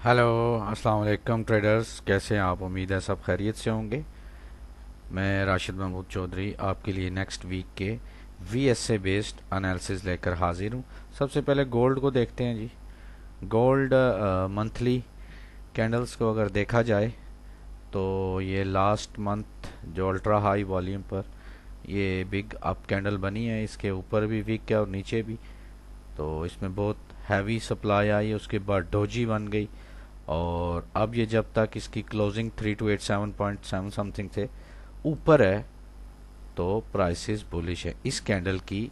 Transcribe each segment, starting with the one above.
Hello, अस्सलाम वालेकुम traders. कैसे हैं आप? उम्मीद है सब खैरियत से होंगे। मैं राशिद महमूद चौधरी आपके लिए नेक्स्ट वीक के वीएसए बेस्ड एनालिसिस लेकर हाजिर हूँ। सबसे पहले गोल्ड को देखते हैं जी। गोल्ड मंथली कैंडल्स को अगर देखा जाए तो ये लास्ट मंथ जो अल्ट्रा हाई वॉल्यूम पर ये बिग अप कैंडल बनी है, इसके ऊपर भी वीक है और नीचे भी। तो इसमें बहुत हैवी सप्लाई आई, उसके बाद डोजी बन गई और अब ये जब तक इसकी क्लोजिंग 3287.7 समथिंग से ऊपर है तो प्राइसेस बुलिश है। इस कैंडल की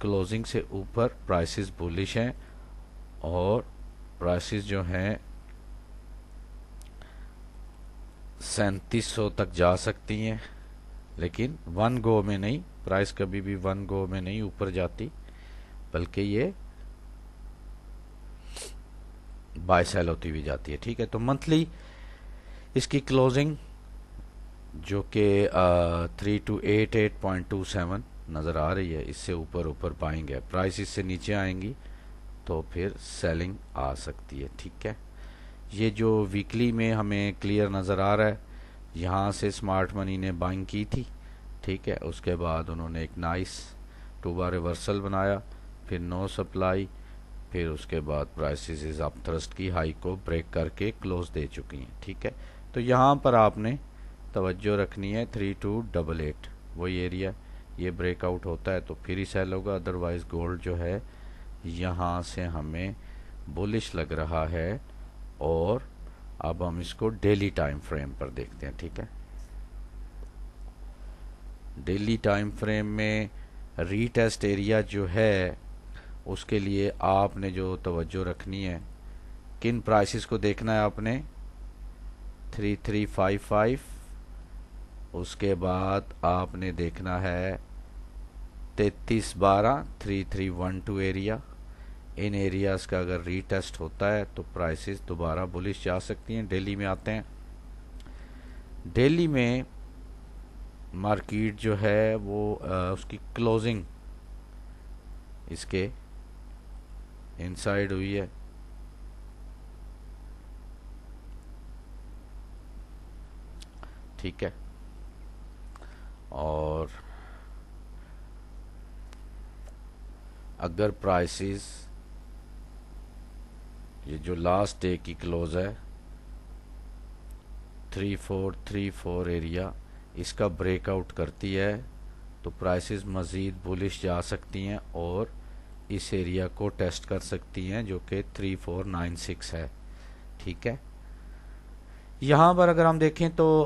क्लोजिंग से ऊपर प्राइसेस बुलिश हैं और प्राइसेस जो हैं 3700 तक जा सकती हैं, लेकिन वन गो में नहीं। प्राइस कभी भी वन गो में नहीं ऊपर जाती, बल्कि ये बाय सेल होती हुई जाती है। ठीक है, तो मंथली इसकी क्लोजिंग जो कि 3288.27 नज़र आ रही है, इससे ऊपर ऊपर पाएंगे। प्राइस इससे नीचे आएंगी तो फिर सेलिंग आ सकती है। ठीक है, ये जो वीकली में हमें क्लियर नज़र आ रहा है, यहाँ से स्मार्ट मनी ने बाइंग की थी। ठीक है, उसके बाद उन्होंने एक नाइस टू बार रिवर्सल बनाया, फिर नो सप्लाई, फिर उसके बाद प्राइसेस इज अप थ्रस्ट की हाई को ब्रेक करके क्लोज दे चुकी हैं। ठीक है, तो यहाँ पर आपने तवज्जो रखनी है 3288 वही एरिया। ये ब्रेकआउट होता है तो फिर ही सेल होगा, अदरवाइज गोल्ड जो है यहाँ से हमें बुलिश लग रहा है। और अब हम इसको डेली टाइम फ्रेम पर देखते हैं। ठीक है, डेली टाइम फ्रेम में रीटेस्ट एरिया जो है उसके लिए आपने जो तवज्जो रखनी है, किन प्राइसेस को देखना है आपने, 3355, उसके बाद आपने देखना है 3312, 3312 एरिया। इन एरियाज का अगर रीटेस्ट होता है तो प्राइसेस दोबारा बुलिश जा सकती हैं। डेली में आते हैं। डेली में मार्केट जो है वो उसकी क्लोजिंग इसके इनसाइड हुई है। ठीक है, और अगर प्राइसेस ये जो लास्ट डे की क्लोज है 3434 एरिया, इसका ब्रेकआउट करती है तो प्राइसेस मज़ीद बुलिश जा सकती हैं और इस एरिया को टेस्ट कर सकती हैं जो कि 3496 है। ठीक है, यहाँ पर अगर हम देखें तो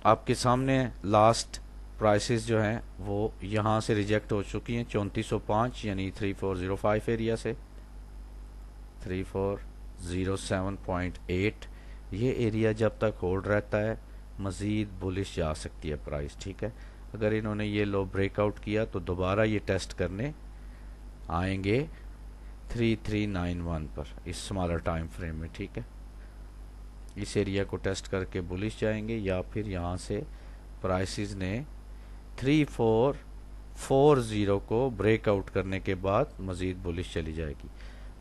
आपके सामने लास्ट प्राइसेस जो हैं वो यहाँ से रिजेक्ट हो चुकी हैं 3405 यानी 3405 एरिया से 3407.8। ये एरिया जब तक होल्ड रहता है मज़ीद बुलिश जा सकती है प्राइस। ठीक है, अगर इन्होंने ये लो ब्रेकआउट किया तो दोबारा ये टेस्ट करने आएंगे 3391 पर इस स्मॉलर टाइम फ्रेम में। ठीक है, इस एरिया को टेस्ट करके बुलिश जाएंगे या फिर यहाँ से प्राइसेस ने 3440 को ब्रेकआउट करने के बाद मज़ीद बुलिश चली जाएगी।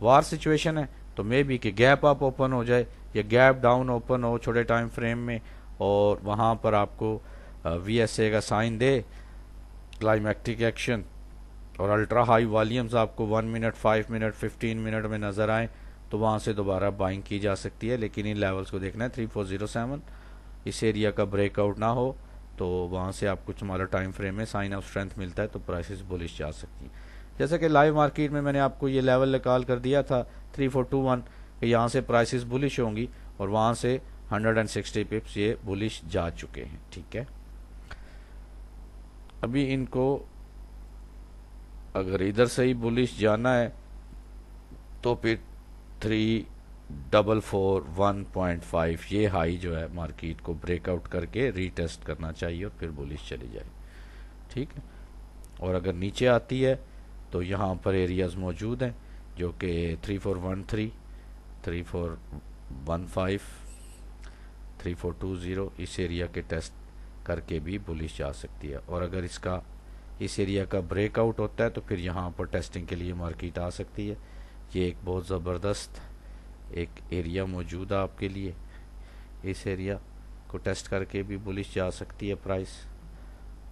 वार सिचुएशन है तो मे बी कि गैप अप ओपन हो जाए या गैप डाउन ओपन हो छोटे टाइम फ्रेम में और वहाँ पर आपको वीएसए का साइन दे क्लाइमैक्टिक एक्शन और अल्ट्रा हाई वॉल्यूम्स आपको 1 मिनट 5 मिनट 15 मिनट में नज़र आए तो वहाँ से दोबारा बाइंग की जा सकती है। लेकिन इन लेवल्स को देखना है 3407, इस एरिया का ब्रेकआउट ना हो तो वहाँ से आपको स्मॉलर टाइम फ्रेम में साइन ऑफ स्ट्रेंथ मिलता है तो प्राइसेस बुलिश जा सकती हैं। जैसा कि लाइव मार्केट में मैंने आपको ये लेवल निकाल कर दिया था 3421 कि यहाँ से प्राइसेस बुलिश होंगी और वहाँ से 160 पिप्स ये बुलिश जा चुके हैं। ठीक है, अभी इनको अगर इधर से ही बुलिश जाना है तो फिर 3441.5 ये हाई जो है मार्केट को ब्रेकआउट करके रीटेस्ट करना चाहिए और फिर बुलिश चली जाए। ठीक है, और अगर नीचे आती है तो यहाँ पर एरियाज मौजूद हैं जो कि 3413, 3415, 3420 इस एरिया के टेस्ट करके भी बुलिश जा सकती है। और अगर इसका इस एरिया का ब्रेकआउट होता है तो फिर यहाँ पर टेस्टिंग के लिए मार्केट आ सकती है। ये एक बहुत ज़बरदस्त एक एरिया मौजूद है आपके लिए। इस एरिया को टेस्ट करके भी बुलिश जा सकती है प्राइस,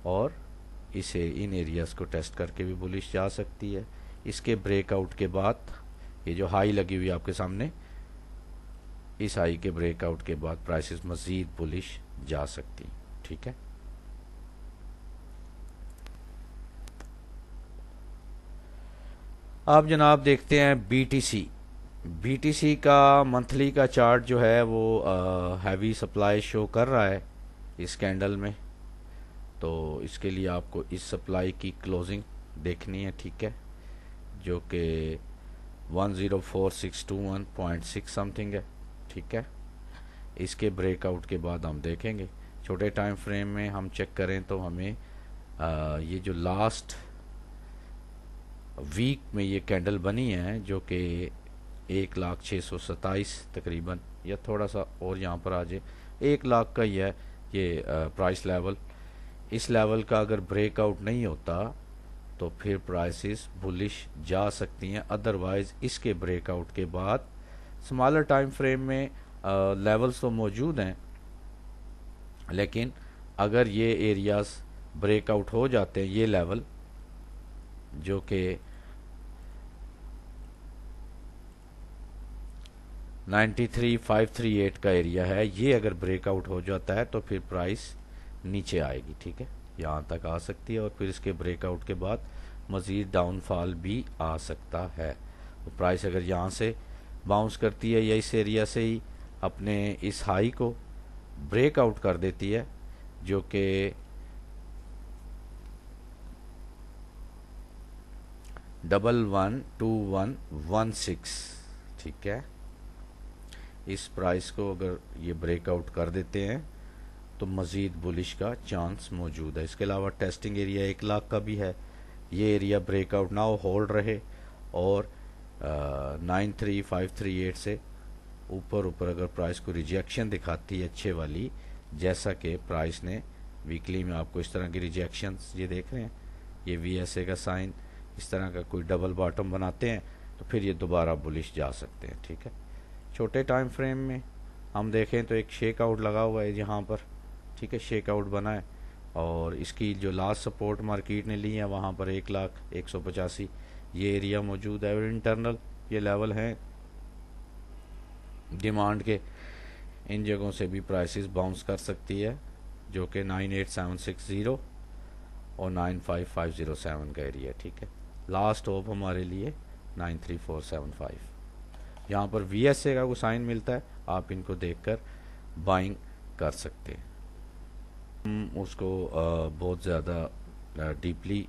और इसे इन एरियाज़ को टेस्ट करके भी बुलिश जा सकती है। इसके ब्रेकआउट के बाद ये जो हाई लगी हुई है आपके सामने, इस हाई के ब्रेकआउट के बाद प्राइसेस मज़ीद बुलिश जा सकती, ठीक है। आप जनाब देखते हैं बीटीसी। बीटीसी का मंथली का चार्ट जो है वो हैवी सप्लाई शो कर रहा है इस कैंडल में। तो इसके लिए आपको इस सप्लाई की क्लोजिंग देखनी है, ठीक है, जो कि 104621.6 समथिंग है, ठीक है। इसके ब्रेकआउट के बाद हम देखेंगे। छोटे टाइम फ्रेम में हम चेक करें तो हमें ये जो लास्ट वीक में ये कैंडल बनी है जो कि 1,06,27 तकरीबन, या थोड़ा सा और यहाँ पर आ जाए, 1 लाख का ही है ये प्राइस लेवल। इस लेवल का अगर ब्रेकआउट नहीं होता तो फिर प्राइसेस बुलिश जा सकती हैं। अदरवाइज इसके ब्रेकआउट के बाद स्मॉलर टाइम फ्रेम में लेवल्स तो मौजूद हैं, लेकिन अगर ये एरियाज ब्रेकआउट हो जाते हैं, ये लेवल जो कि 93,538 का एरिया है, ये अगर ब्रेकआउट हो जाता है तो फिर प्राइस नीचे आएगी, ठीक है, यहाँ तक आ सकती है, और फिर इसके ब्रेकआउट के बाद मज़ीद डाउनफॉल भी आ सकता है। तो प्राइस अगर यहाँ से बाउंस करती है या इस एरिया से ही अपने इस हाई को ब्रेकआउट कर देती है जो कि 112116, ठीक है, इस प्राइस को अगर ये ब्रेकआउट कर देते हैं तो मज़ीद बुलिश का चांस मौजूद है। इसके अलावा टेस्टिंग एरिया 1 लाख का भी है। ये एरिया ब्रेकआउट ना हो, होल्ड रहे, और 93,538 से ऊपर अगर प्राइस को रिजेक्शन दिखाती है अच्छे वाली, जैसा कि प्राइस ने वीकली में आपको इस तरह की रिजेक्शंस ये देख रहे हैं, ये VSA का साइन, इस तरह का कोई डबल बॉटम बनाते हैं तो फिर ये दोबारा बुलिश जा सकते हैं, ठीक है। छोटे टाइम फ्रेम में हम देखें तो एक शेक आउट लगा हुआ है यहाँ पर, ठीक है, शेक आउट बना है, और इसकी जो लास्ट सपोर्ट मार्केट ने ली है वहाँ पर 1,01,85 ये एरिया मौजूद है, और इंटरनल ये लेवल हैं डिमांड के। इन जगहों से भी प्राइसेस बाउंस कर सकती है, जो कि 98,760 और 95,507 का एरिया, ठीक है। लास्ट होप हमारे लिए 93,475। यहाँ पर VSA का कोई साइन मिलता है, आप इनको देखकर बाइंग कर सकते हैं। हम उसको बहुत ज़्यादा डीपली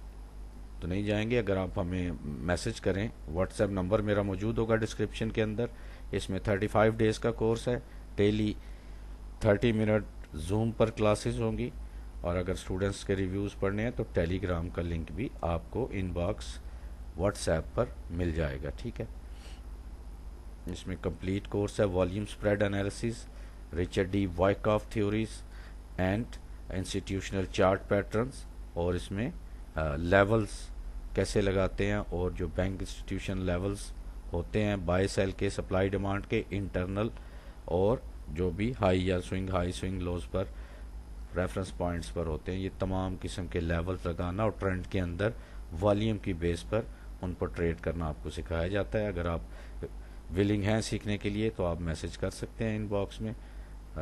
तो नहीं जाएंगे। अगर आप हमें मैसेज करें, व्हाट्सएप नंबर मेरा मौजूद होगा डिस्क्रिप्शन के अंदर। इसमें 35 डेज़ का कोर्स है, डेली 30 मिनट जूम पर क्लासेस होंगी, और अगर स्टूडेंट्स के रिव्यूज़ पढ़ने हैं तो टेलीग्राम का लिंक भी आपको इनबॉक्स व्हाट्सएप पर मिल जाएगा, ठीक है। इसमें कंप्लीट कोर्स है, volume spread analysis, Richard D Wyckoff theories and institutional chart patterns, और इसमें लेवल्स कैसे लगाते हैं, और जो बैंक इंस्टीट्यूशन लेवल्स होते हैं बाय सेल के, सप्लाई डिमांड के, इंटरनल, और जो भी हाई या स्विंग हाई स्विंग लोज पर रेफरेंस पॉइंट्स पर होते हैं, ये तमाम किस्म के लेवल्स लगाना, और ट्रेंड के अंदर वॉल्यूम की बेस पर उन पर ट्रेड करना आपको सिखाया जाता है। अगर आप विलिंग हैं सीखने के लिए तो आप मैसेज कर सकते हैं इनबॉक्स में।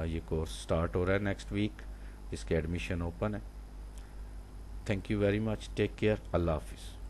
ये कोर्स स्टार्ट हो रहा है नेक्स्ट वीक, इसके एडमिशन ओपन है। Thank you very much, take care, अल्लाह हाफिज़।